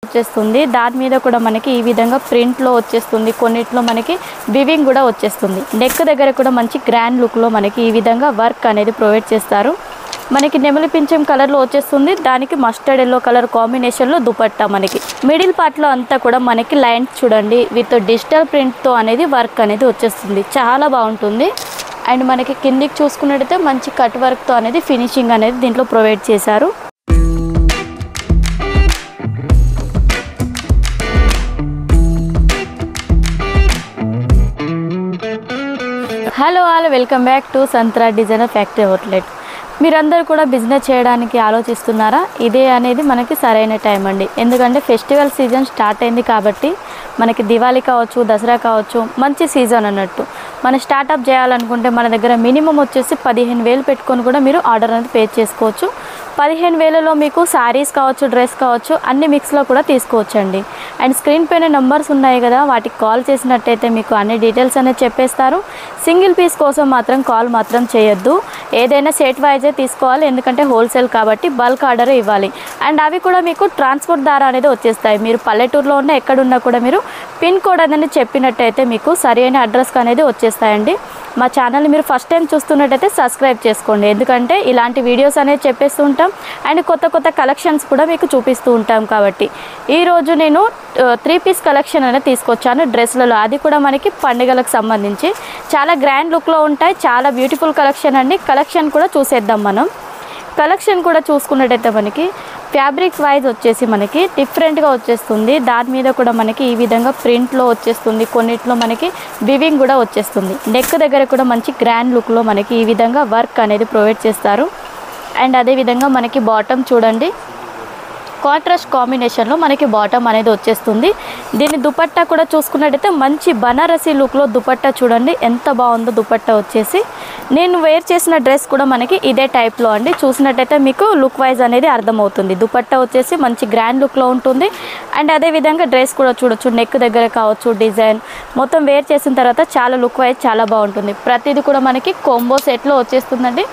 వచ్చేస్తుంది. దాని మీద కూడా మనకి ఈ విధంగా ప్రింట్లో వచ్చేస్తుంది. కొన్నిట్లో మనకి వివింగ్ కూడా వచ్చేస్తుంది. నెక్ దగ్గర కూడా మంచి గ్రాండ్ లుక్లో మనకి ఈ విధంగా వర్క్ అనేది ప్రొవైడ్ చేస్తారు. మనకి నెమలి పింఛం కలర్లో వచ్చేస్తుంది. దానికి మస్టర్డ్ ఎల్లో కలర్ కాంబినేషన్లో దుపట్టా. మనకి మిడిల్ పార్ట్లో అంతా కూడా మనకి లైన్స్ చూడండి విత్ డిజిటల్ ప్రింట్తో అనేది వర్క్ అనేది వచ్చేస్తుంది. చాలా బాగుంటుంది. అండ్ మనకి కిందికి చూసుకున్నట్టయితే మంచి కట్ వర్క్తో అనేది ఫినిషింగ్ అనేది దీంట్లో ప్రొవైడ్ చేశారు. Hello all, welcome back to Santhra designer factory outlet. మీరందరూ కూడా బిజినెస్ చేయడానికి ఆలోచిస్తున్నారా? ఇదే అనేది మనకి సరైన టైం అండి. ఎందుకంటే ఫెస్టివల్ సీజన్ స్టార్ట్ అయింది కాబట్టి మనకి దివాళీ కావచ్చు, దసరా కావచ్చు, మంచి సీజన్ అన్నట్టు. మనం స్టార్టప్ చేయాలనుకుంటే మన దగ్గర మినిమం వచ్చేసి 15,000 పెట్టుకొని కూడా మీరు ఆర్డర్ అనేది పే చేసుకోవచ్చు. 15,000లో మీకు శారీస్ కావచ్చు, డ్రెస్ కావచ్చు, అన్ని మిక్స్లో కూడా తీసుకోవచ్చండి. అండ్ స్క్రీన్ పైన నెంబర్స్ ఉన్నాయి కదా, వాటికి కాల్ చేసినట్టయితే మీకు అన్ని డీటెయిల్స్ అనేది చెప్పేస్తారు. సింగిల్ పీస్ కోసం మాత్రం కాల్ మాత్రం చేయొద్దు. ఏదైనా సెట్ వైజే తీసుకోవాలి. ఎందుకంటే హోల్సేల్ కాబట్టి బల్క్ ఆర్డర్ ఇవ్వాలి. అండ్ అవి కూడా మీకు ట్రాన్స్పోర్ట్ ద్వారా అనేది వచ్చేస్తాయి. మీరు పల్లెటూరులో ఉన్న ఎక్కడున్నా కూడా మీరు పిన్ కోడ్ అనేది చెప్పినట్టయితే మీకు సరైన అడ్రస్కి అనేది వచ్చేస్తాయండి. మా ఛానల్ని మీరు ఫస్ట్ టైం చూస్తున్నట్టయితే సబ్స్క్రైబ్ చేసుకోండి. ఎందుకంటే ఇలాంటి వీడియోస్ అనేది చెప్పేస్తూ ఉంటాం. అండ్ కొత్త కొత్త కలెక్షన్స్ కూడా మీకు చూపిస్తూ ఉంటాం. కాబట్టి ఈరోజు నేను 3 పీస్ కలెక్షన్ అనేది తీసుకొచ్చాను డ్రెస్లలో. అది కూడా మనకి పండుగలకు సంబంధించి చాలా గ్రాండ్ లుక్లో ఉంటాయి. చాలా బ్యూటిఫుల్ కలెక్షన్ అండి. కలెక్షన్ కూడా చూసేద్దాం మనం. కలెక్షన్ కూడా చూసుకున్నట్టయితే మనకి ఫ్యాబ్రిక్స్ వైజ్ వచ్చేసి మనకి డిఫరెంట్గా వచ్చేస్తుంది. దాని మీద కూడా మనకి ఈ విధంగా ప్రింట్లో వచ్చేస్తుంది. కొన్నిట్లో మనకి వివింగ్ కూడా వచ్చేస్తుంది. నెక్ దగ్గర కూడా మంచి గ్రాండ్ లుక్లో మనకి ఈ విధంగా వర్క్ అనేది ప్రొవైడ్ చేస్తారు. అండ్ అదేవిధంగా మనకి బాటమ్ చూడండి, కాంట్రాస్ట్ కాంబినేషన్లో మనకి బాటమ్ అనేది వచ్చేస్తుంది. దీని దుపట్టా కూడా చూసుకున్నట్టయితే మంచి బనారసీ లుక్లో దుపట్టా చూడండి ఎంత బాగుందో. దుపట్టా వచ్చేసి నేను వేర్ చేసిన డ్రెస్ కూడా మనకి ఇదే టైప్లో అండి. చూసినట్టయితే మీకు లుక్ వైజ్ అనేది అర్థమవుతుంది. దుపట్టా వచ్చేసి మంచి గ్రాండ్ లుక్లో ఉంటుంది. అండ్ అదేవిధంగా డ్రెస్ కూడా చూడొచ్చు, నెక్ దగ్గర కావచ్చు డిజైన్ మొత్తం వేర్ చేసిన తర్వాత చాలా లుక్ వైజ్ చాలా బాగుంటుంది. ప్రతిదీ కూడా మనకి కోంబో సెట్లో వచ్చేస్తుందండి.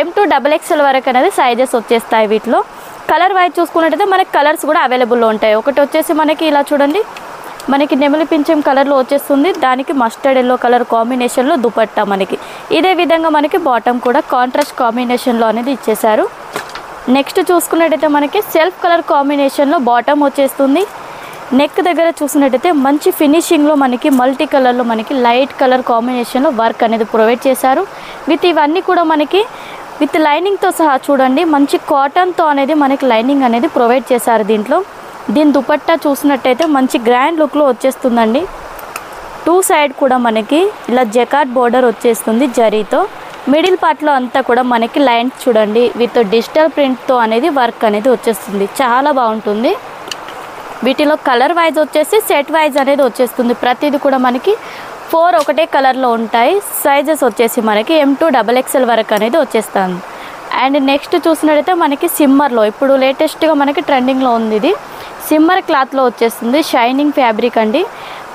M2 XXL వరకు అనేది సైజెస్ వచ్చేస్తాయి. వీటిలో కలర్ వైజ్ చూసుకున్నట్టయితే మనకి కలర్స్ కూడా అవైలబుల్లో ఉంటాయి. ఒకటి వచ్చేసి మనకి ఇలా చూడండి, మనకి నెమలి పింఛం కలర్లో వచ్చేస్తుంది. దానికి మస్టర్డ్ ఎల్లో కలర్ కాంబినేషన్లో దుపట్టా. మనకి ఇదే విధంగా మనకి బాటమ్ కూడా కాంట్రాస్ట్ కాంబినేషన్లో అనేది ఇచ్చేశారు. నెక్స్ట్ చూసుకున్నట్టయితే మనకి సెల్ఫ్ కలర్ కాంబినేషన్లో బాటమ్ వచ్చేస్తుంది. నెక్ దగ్గర చూసినట్టయితే మంచి ఫినిషింగ్లో మనకి మల్టీ కలర్లో మనకి లైట్ కలర్ కాంబినేషన్లో వర్క్ అనేది ప్రొవైడ్ చేశారు. విత్ ఇవన్నీ కూడా మనకి విత్ లైనింగ్తో సహా చూడండి మంచి కాటన్తో అనేది మనకి లైనింగ్ అనేది ప్రొవైడ్ చేశారు దీంట్లో. దీని దుపట్టా చూసినట్టయితే మంచి గ్రాండ్ లుక్లో వచ్చేస్తుందండి. 2 సైడ్ కూడా మనకి ఇలా జకార్డ్ బోర్డర్ వచ్చేస్తుంది జరీతో. మిడిల్ పార్ట్లో అంతా కూడా మనకి లైన్స్ చూడండి విత్ డిజిటల్ ప్రింట్తో అనేది వర్క్ అనేది వచ్చేస్తుంది. చాలా బాగుంటుంది. వీటిలో కలర్ వైజ్ వచ్చేసి సెట్ వైజ్ అనేది వచ్చేస్తుంది. ప్రతిదీ కూడా మనకి 4 ఒకటే కలర్లో ఉంటాయి. సైజెస్ వచ్చేసి మనకి M2 XXL వరకు అనేది వచ్చేస్తుంది. అండ్ నెక్స్ట్ చూసినట్టయితే మనకి సిమ్మర్లో ఇప్పుడు లేటెస్ట్గా మనకి ట్రెండింగ్లో ఉంది. ఇది సిమ్మర్ క్లాత్లో వచ్చేస్తుంది. షైనింగ్ ఫ్యాబ్రిక్ అండి.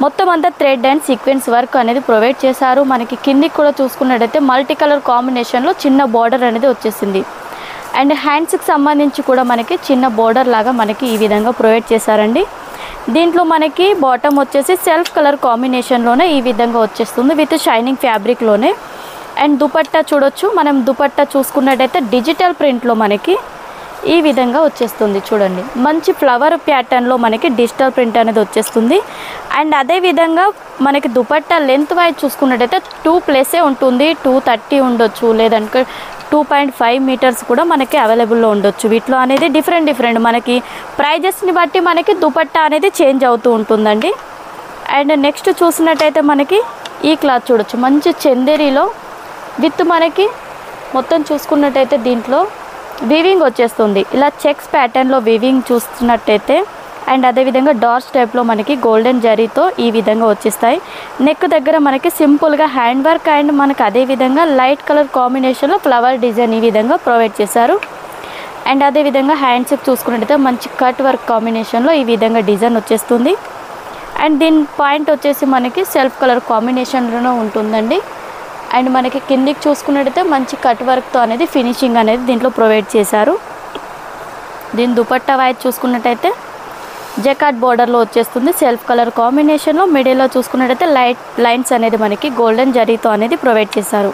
మొత్తం అంతా థ్రెడ్ అండ్ సీక్వెన్స్ వర్క్ అనేది ప్రొవైడ్ చేశారు. మనకి కిందికి కూడా చూసుకున్నట్టయితే మల్టీ కలర్ కాంబినేషన్లో చిన్న బార్డర్ అనేది వచ్చేసింది. అండ్ హ్యాండ్స్కి సంబంధించి కూడా మనకి చిన్న బోర్డర్ లాగా మనకి ఈ విధంగా ప్రొవైడ్ చేశారండి. దీంట్లో మనకి బాటమ్ వచ్చేసి సెల్ఫ్ కలర్ కాంబినేషన్లోనే ఈ విధంగా వచ్చేస్తుంది విత్ షైనింగ్ ఫ్యాబ్రిక్లోనే. అండ్ దుపట్టా చూడొచ్చు, మనం దుపట్టా చూసుకున్నట్టయితే డిజిటల్ ప్రింట్లో మనకి ఈ విధంగా వచ్చేస్తుంది. చూడండి మంచి ఫ్లవర్ ప్యాటర్న్లో మనకి డిజిటల్ ప్రింట్ అనేది వచ్చేస్తుంది. అండ్ అదేవిధంగా మనకి దుపట్టా లెంత్ వైజ్ చూసుకున్నట్టయితే 2+ ఉంటుంది. 230 ఉండొచ్చు, లేదంటే 2.5 మీటర్స్ కూడా మనకి అవైలబుల్లో ఉండొచ్చు. వీటిలో అనేది డిఫరెంట్ మనకి ప్రైజెస్ని బట్టి మనకి దుపట్టా అనేది చేంజ్ అవుతూ ఉంటుందండి. అండ్ నెక్స్ట్ చూసినట్టయితే మనకి ఈ క్లాత్ చూడొచ్చు, మంచి చందేరిలో విత్ మనకి మొత్తం చూసుకున్నట్టయితే దీంట్లో వీవింగ్ వచ్చేస్తుంది. ఇలా చెక్స్ ప్యాటర్న్లో వీవింగ్ చూస్తున్నట్టయితే అండ్ అదేవిధంగా డాట్స్ టైప్లో మనకి గోల్డెన్ జరీతో ఈ విధంగా వచ్చేస్తాయి. నెక్ దగ్గర మనకి సింపుల్గా హ్యాండ్ వర్క్ అండ్ మనకి అదేవిధంగా లైట్ కలర్ కాంబినేషన్లో ఫ్లవర్ డిజైన్ ఈ విధంగా ప్రొవైడ్ చేశారు. అండ్ అదేవిధంగా హ్యాండ్స్కి చూసుకున్నట్టయితే మంచి కట్ వర్క్ కాంబినేషన్లో ఈ విధంగా డిజైన్ వచ్చేస్తుంది. అండ్ దీని పాయింట్ వచ్చేసి మనకి సెల్ఫ్ కలర్ కాంబినేషన్లోనే ఉంటుందండి. అండ్ మనకి కిందికి చూసుకున్నట్టయితే మంచి కట్ వర్క్తో అనేది ఫినిషింగ్ అనేది దీంట్లో ప్రొవైడ్ చేశారు. దీని దుపట్టా వైజ్ చూసుకున్నట్టయితే జకాట్ బోర్డర్లో వచ్చేస్తుంది. సెల్ఫ్ కలర్ కాంబినేషన్లో మిడిల్లో చూసుకున్నట్టయితే లైన్స్ అనేది మనకి గోల్డెన్ జరీతో అనేది ప్రొవైడ్ చేశారు.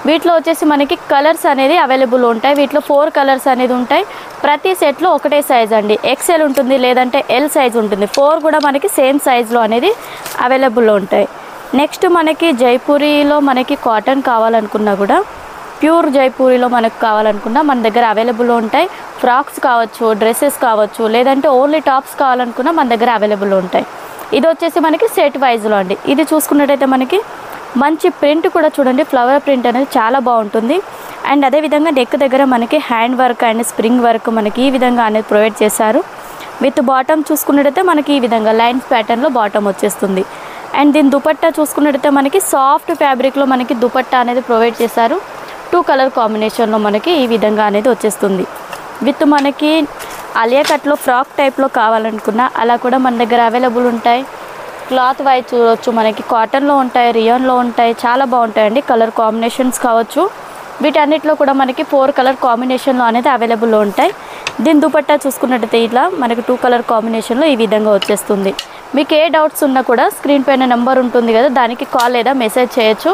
వీటిలో వచ్చేసి మనకి కలర్స్ అనేది అవైలబుల్ ఉంటాయి. వీటిలో 4 కలర్స్ అనేది ఉంటాయి. ప్రతి సెట్లో ఒకటే సైజ్ అండి. ఎక్సెల్ ఉంటుంది, లేదంటే ఎల్ సైజ్ ఉంటుంది. 4 కూడా మనకి సేమ్ సైజులో అనేది అవైలబుల్లో ఉంటాయి. నెక్స్ట్ మనకి జైపూరిలో మనకి కాటన్ కావాలనుకున్నా కూడా, ప్యూర్ జైపూరిలో మనకు కావాలనుకున్నా మన దగ్గర అవైలబుల్లో ఉంటాయి. ఫ్రాక్స్ కావచ్చు, డ్రెస్సెస్ కావచ్చు, లేదంటే ఓన్లీ టాప్స్ కావాలనుకున్నా మన దగ్గర అవైలబుల్లో ఉంటాయి. ఇది వచ్చేసి మనకి సెట్ వైజ్లో అండి. ఇది చూసుకున్నట్టయితే మనకి మంచి ప్రింట్ కూడా చూడండి, ఫ్లవర్ ప్రింట్ అనేది చాలా బాగుంటుంది. అండ్ అదేవిధంగా నెక్ దగ్గర మనకి hand work and spring work మనకి ఈ విధంగా అనేది ప్రొవైడ్ చేశారు. విత్ బాటమ్ చూసుకున్నట్టయితే మనకి ఈ విధంగా లైన్స్ ప్యాటర్న్లో బాటమ్ వచ్చేస్తుంది. అండ్ దీని దుపట్టా చూసుకున్నట్టయితే మనకి సాఫ్ట్ ఫ్యాబ్రిక్లో మనకి దుపట్టా అనేది ప్రొవైడ్ చేశారు. 2 కలర్ కాంబినేషన్లో మనకి ఈ విధంగా అనేది వచ్చేస్తుంది. విత్ మనకి అలియా కట్లో ఫ్రాక్ టైప్లో కావాలనుకున్నా అలా కూడా మన దగ్గర అవైలబుల్ ఉంటాయి. క్లాత్ వైజ్ చూడవచ్చు, మనకి కాటన్లో ఉంటాయి, రియాన్లో ఉంటాయి, చాలా బాగుంటాయండి. కలర్ కాంబినేషన్స్ కావచ్చు, వీటన్నిటిలో కూడా మనకి 4 కలర్ కాంబినేషన్లో అనేది అవైలబుల్లో ఉంటాయి. దీని దుపట్టా చూసుకున్నట్టయితే ఇట్లా మనకి 2 కలర్ కాంబినేషన్లో ఈ విధంగా వచ్చేస్తుంది. మీకు ఏ డౌట్స్ ఉన్నా కూడా స్క్రీన్ పైన నెంబర్ ఉంటుంది కదా, దానికి కాల్ లేదా మెసేజ్ చేయొచ్చు.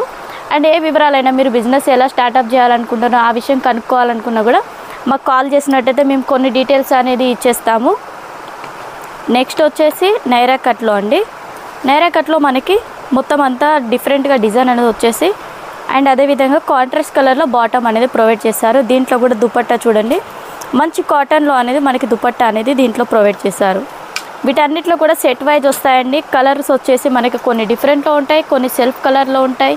అండ్ ఏ వివరాలైనా మీరు బిజినెస్ ఎలా స్టార్ట్అప్ చేయాలనుకుంటున్నారో ఆ విషయం కనుక్కోవాలనుకున్నా కూడా మాకు కాల్ చేసినట్టయితే మేము కొన్ని డీటెయిల్స్ అనేది ఇచ్చేస్తాము. నెక్స్ట్ వచ్చేసి నైరా కట్లో అండి. నైరా కట్లో మనకి మొత్తం అంతా డిఫరెంట్గా డిజైన్ అనేది వచ్చేసి అండ్ అదేవిధంగా కాంట్రాస్ట్ కలర్లో బాటమ్ అనేది ప్రొవైడ్ చేశారు. దీంట్లో కూడా దుపట్టా చూడండి, మంచి కాటన్లో అనేది మనకి దుపట్టా అనేది దీంట్లో ప్రొవైడ్ చేశారు. వీటన్నిటిలో కూడా సెట్ వైజ్ వస్తాయండి. కలర్స్ వచ్చేసి మనకి కొన్ని డిఫరెంట్లో ఉంటాయి, కొన్ని సెల్ఫ్ కలర్లో ఉంటాయి,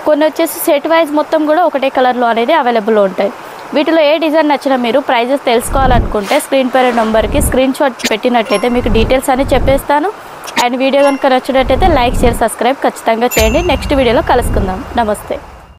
కొన్ని వచ్చేసి సెట్ వైజ్ మొత్తం కూడా ఒకటే కలర్లో అనేది అవైలబుల్లో ఉంటాయి. వీటిలో ఏ డిజైన్ నచ్చినా మీరు ప్రైజెస్ తెలుసుకోవాలనుకుంటే స్క్రీన్ పైన నెంబర్కి స్క్రీన్ షాట్ పెట్టినట్టయితే మీకు డీటెయిల్స్ అని చెప్పేస్తాను. అండ్ వీడియో కనుక నచ్చినట్టయితే లైక్, షేర్, సబ్స్క్రైబ్ ఖచ్చితంగా చేయండి. నెక్స్ట్ వీడియోలో కలుసుకుందాం. నమస్తే.